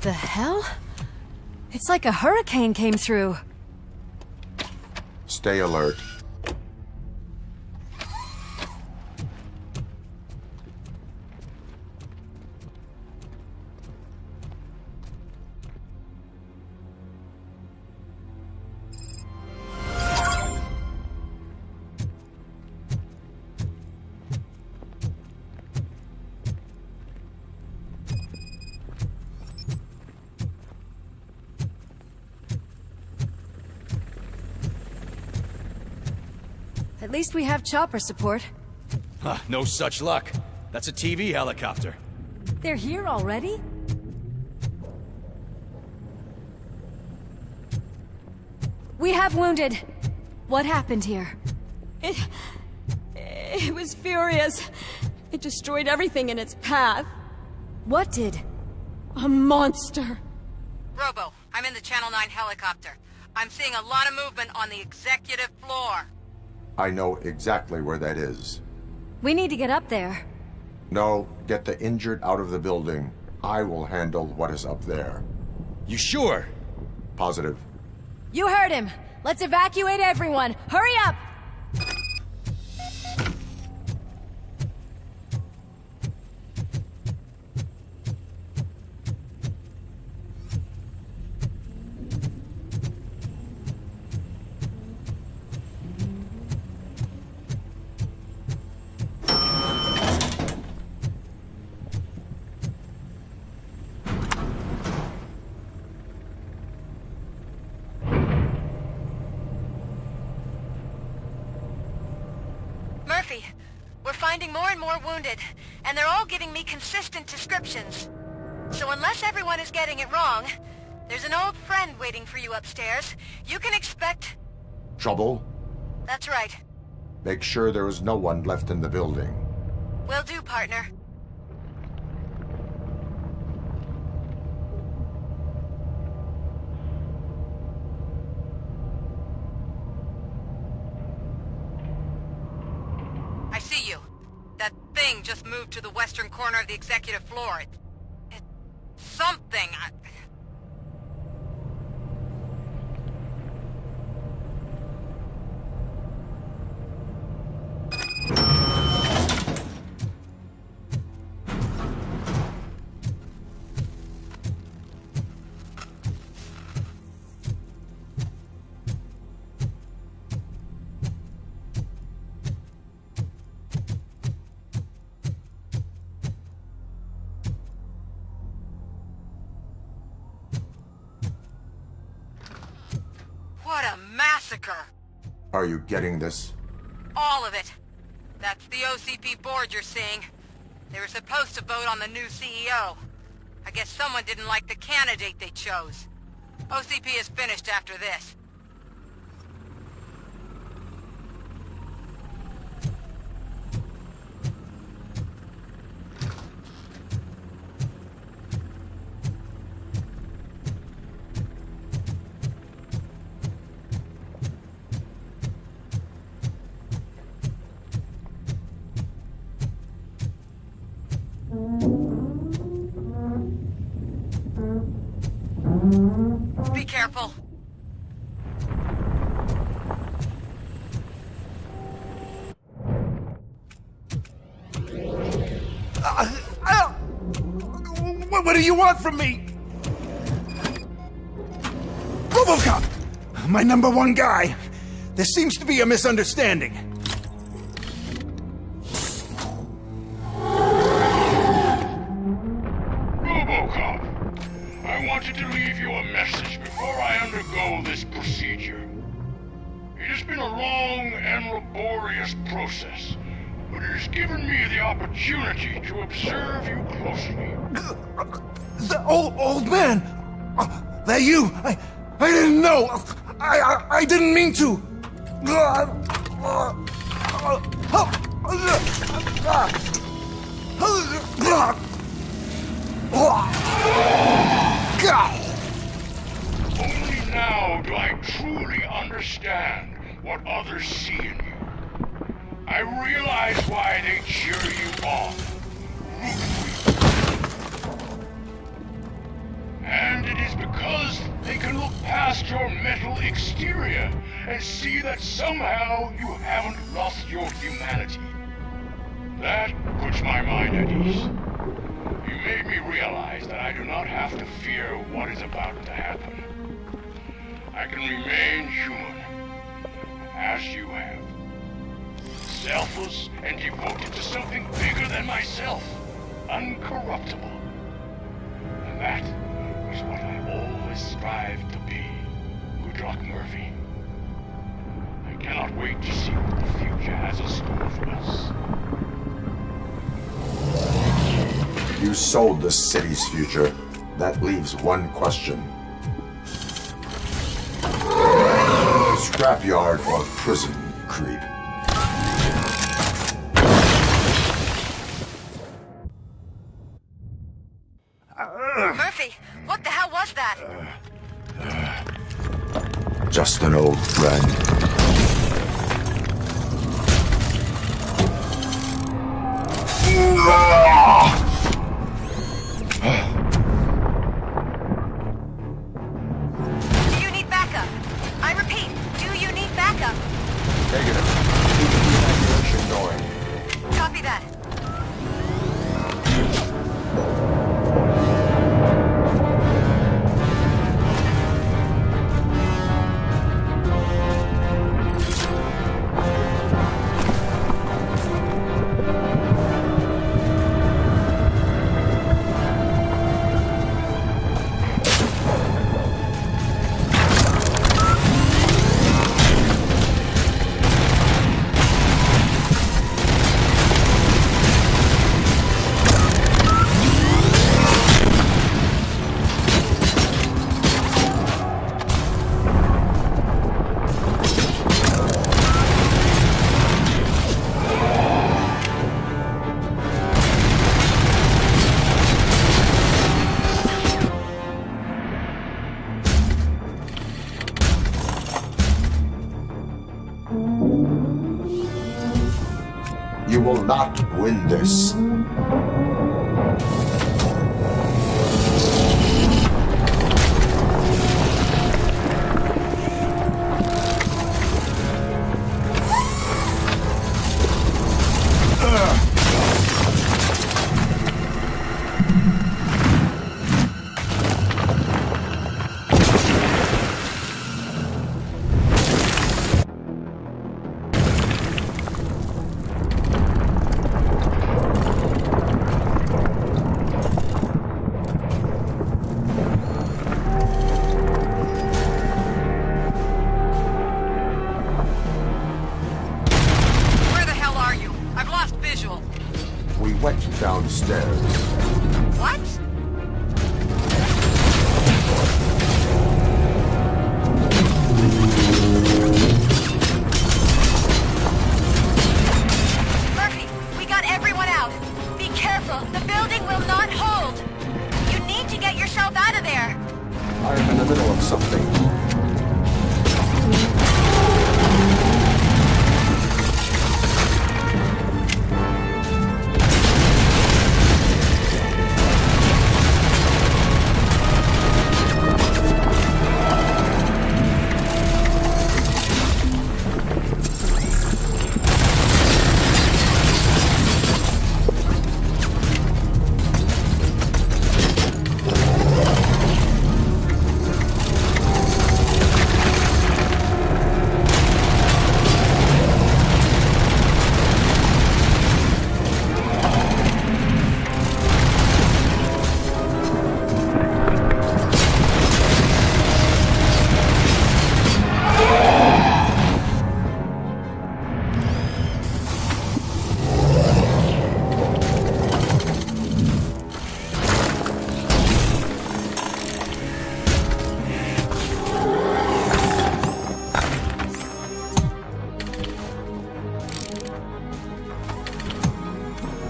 the hell? It's like a hurricane came through. Stay alert. At least we have chopper support. Huh, no such luck. That's a TV helicopter. They're here already? We have wounded. What happened here? It was furious. It destroyed everything in its path. What did? A monster. Robo, I'm in the Channel 9 helicopter. I'm seeing a lot of movement on the executive floor. I know exactly where that is. We need to get up there. No, get the injured out of the building. I will handle what is up there. You sure? Positive. You heard him. Let's evacuate everyone. Hurry up! Murphy, we're finding more and more wounded, and they're all giving me consistent descriptions. So unless everyone is getting it wrong, there's an old friend waiting for you upstairs. You can expect... Trouble? That's right. Make sure there is no one left in the building. Will do, partner. I see you. That thing just moved to the western corner of the executive floor. It's something. What a massacre! Are you getting this? All of it. That's the OCP board you're seeing. They were supposed to vote on the new CEO. I guess someone didn't like the candidate they chose. OCP is finished after this. Be careful. What do you want from me? Robocop! My #1 guy. There seems to be a misunderstanding. Robocop, I wanted to leave you a message before I undergo this procedure. It has been a long and laborious process, but it has given me the opportunity to observe you closely. The old man! That you! I didn't know! I didn't mean to! Only now do I truly understand what others see in you. I realize why they cheer you on, root for you. And it is because they can look past your metal exterior and see that somehow you haven't lost your humanity. That puts my mind at ease. You made me realize that I do not have to fear what is about to happen. I can remain human, as you have. Selfless and devoted to something bigger than myself. Uncorruptible. And that is what I always strive to be, Goodrock Murphy. I cannot wait to see what the future has in store for us. You sold the city's future. That leaves one question. Scrapyard or prison, creep? Murphy, what the hell was that? Just an old friend. Do you need backup? I repeat, do you need backup? Negative. Keep the evacuation going. Copy that. You will not win this. We went downstairs. What? Murphy, we got everyone out. Be careful. The building will not hold. You need to get yourself out of there. I'm in the middle of something.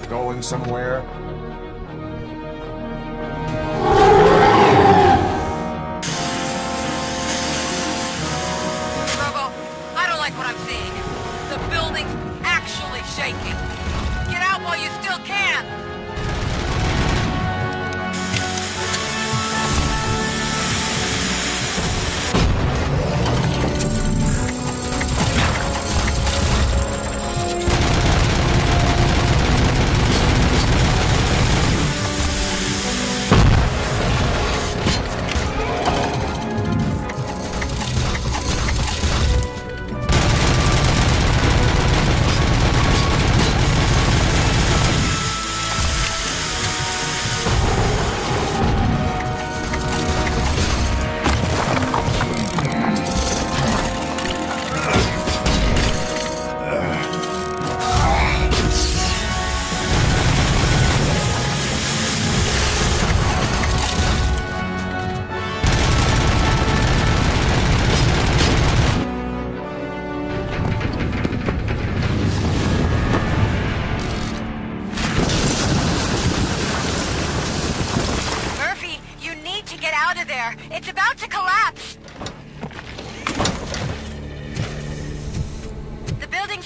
Going somewhere? Robo, I don't like what I'm seeing. The building's actually shaking. Get out while you still can.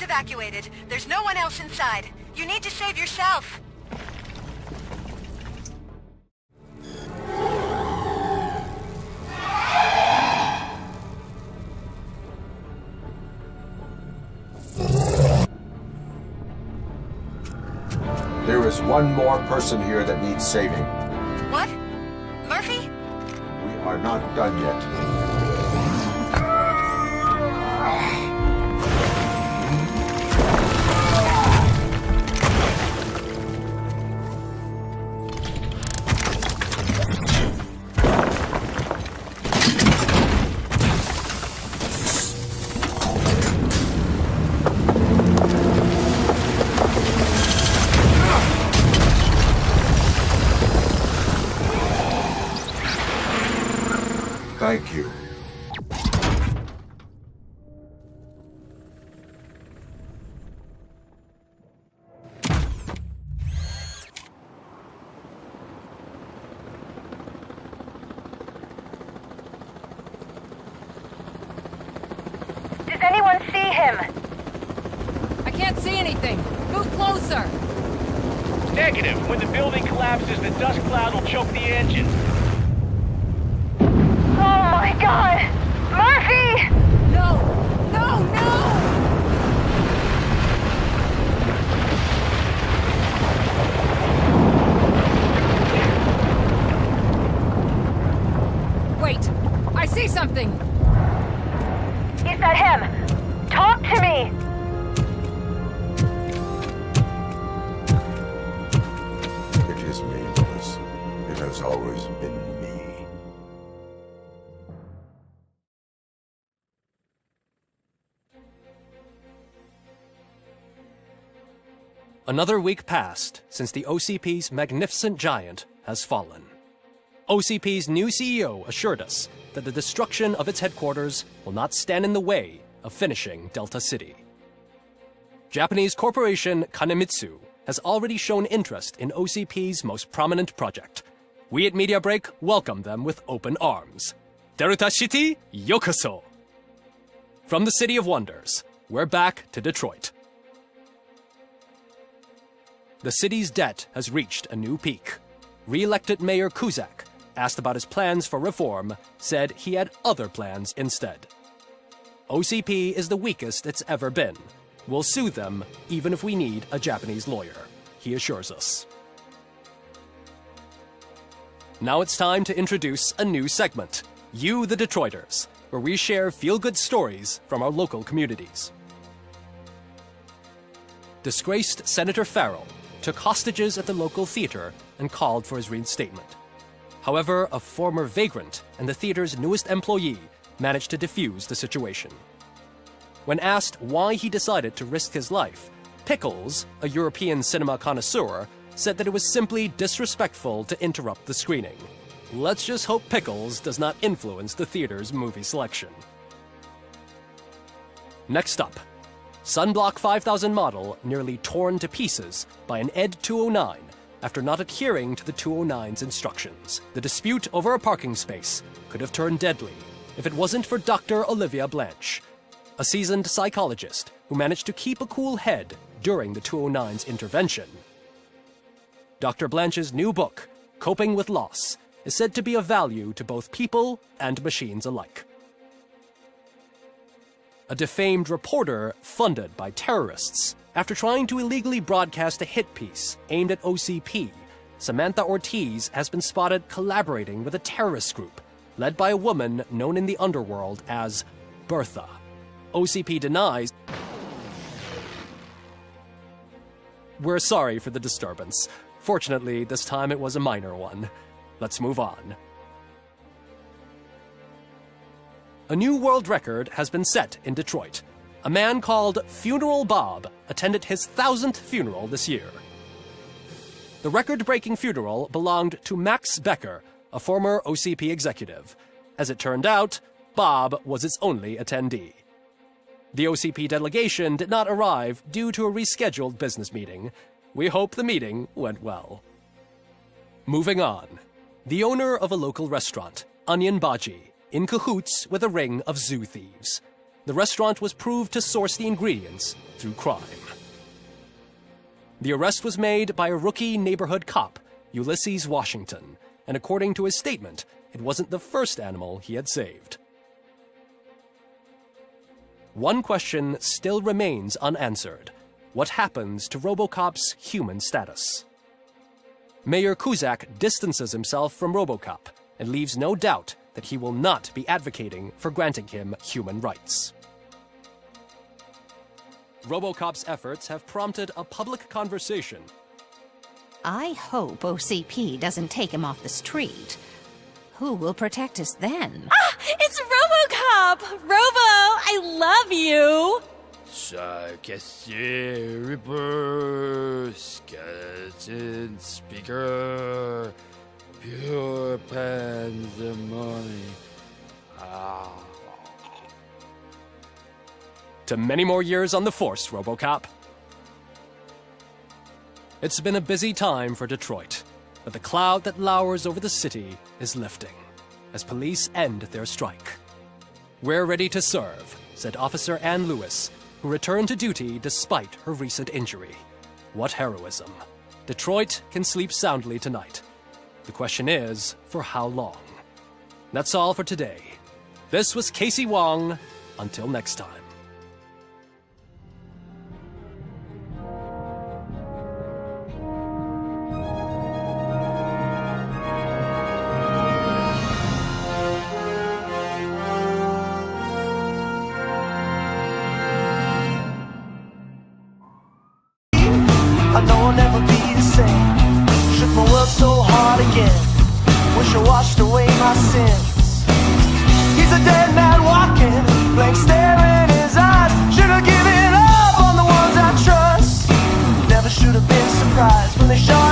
everyone's evacuated. There's no one else inside. You need to save yourself. There is one more person here that needs saving. What? Murphy? We are not done yet. Thank you. Does anyone see him? I can't see anything. Move closer. Negative. When the building collapses, the dust cloud will choke the engine. Oh my god! Murphy! No! No! No! Wait! I see something! Is that him? Talk to me! It is me, Lois. It has always been me. Another week passed since the OCP's magnificent giant has fallen. OCP's new CEO assured us that the destruction of its headquarters will not stand in the way of finishing Delta City. Japanese corporation Kanemitsu has already shown interest in OCP's most prominent project. We at Media Break welcome them with open arms. Delta City, yokoso! From the City of Wonders, we're back to Detroit. The city's debt has reached a new peak. Re-elected Mayor Kuzak, asked about his plans for reform, said he had other plans instead. OCP is the weakest it's ever been. We'll sue them even if we need a Japanese lawyer, he assures us. Now it's time to introduce a new segment, You the Detroiters, where we share feel-good stories from our local communities. Disgraced Senator Farrell took hostages at the local theater and called for his reinstatement. However, a former vagrant and the theater's newest employee managed to defuse the situation. When asked why he decided to risk his life, Pickles, a European cinema connoisseur, said that it was simply disrespectful to interrupt the screening. Let's just hope Pickles does not influence the theater's movie selection. Next up, Sunblock 5000 model nearly torn to pieces by an ED 209 after not adhering to the 209's instructions. The dispute over a parking space could have turned deadly if it wasn't for Dr. Olivia Blanche, a seasoned psychologist who managed to keep a cool head during the 209's intervention. Dr. Blanche's new book, Coping with Loss, is said to be of value to both people and machines alike. A defamed reporter funded by terrorists. After trying to illegally broadcast a hit piece aimed at OCP, Samantha Ortiz has been spotted collaborating with a terrorist group led by a woman known in the underworld as Bertha. OCP denies. We're sorry for the disturbance. Fortunately, this time it was a minor one. Let's move on. A new world record has been set in Detroit. A man called Funeral Bob attended his 1000th funeral this year. The record-breaking funeral belonged to Max Becker, a former OCP executive. As it turned out, Bob was its only attendee. The OCP delegation did not arrive due to a rescheduled business meeting. We hope the meeting went well. Moving on. The owner of a local restaurant, Onion Baji, in cahoots with a ring of zoo thieves. the restaurant was proved to source the ingredients through crime. The arrest was made by a rookie neighborhood cop, Ulysses Washington, and according to his statement, it wasn't the first animal he had saved. One question still remains unanswered. What happens to Robocop's human status? Mayor Cusack distances himself from Robocop and leaves no doubt that he will not be advocating for granting him human rights. Robocop's efforts have prompted a public conversation. I hope OCP doesn't take him off the street. Who will protect us then? Ah! It's Robocop! Robo, I love you! Reaper, skeleton speaker, pure pandemonium. To many more years on the force, Robocop. It's been a busy time for Detroit, but the cloud that lowers over the city is lifting as police end their strike. We're ready to serve, said Officer Ann Lewis, who returned to duty despite her recent injury. What heroism. Detroit can sleep soundly tonight. The question is, for how long? That's all for today. This was Casey Wong. Until next time. I know I'll never be the same. Shook my world so hard again. Wish I washed away my sins. He's a dead man walking, blank stare in his eyes. Should have given up on the ones I trust. Never should have been surprised when they shot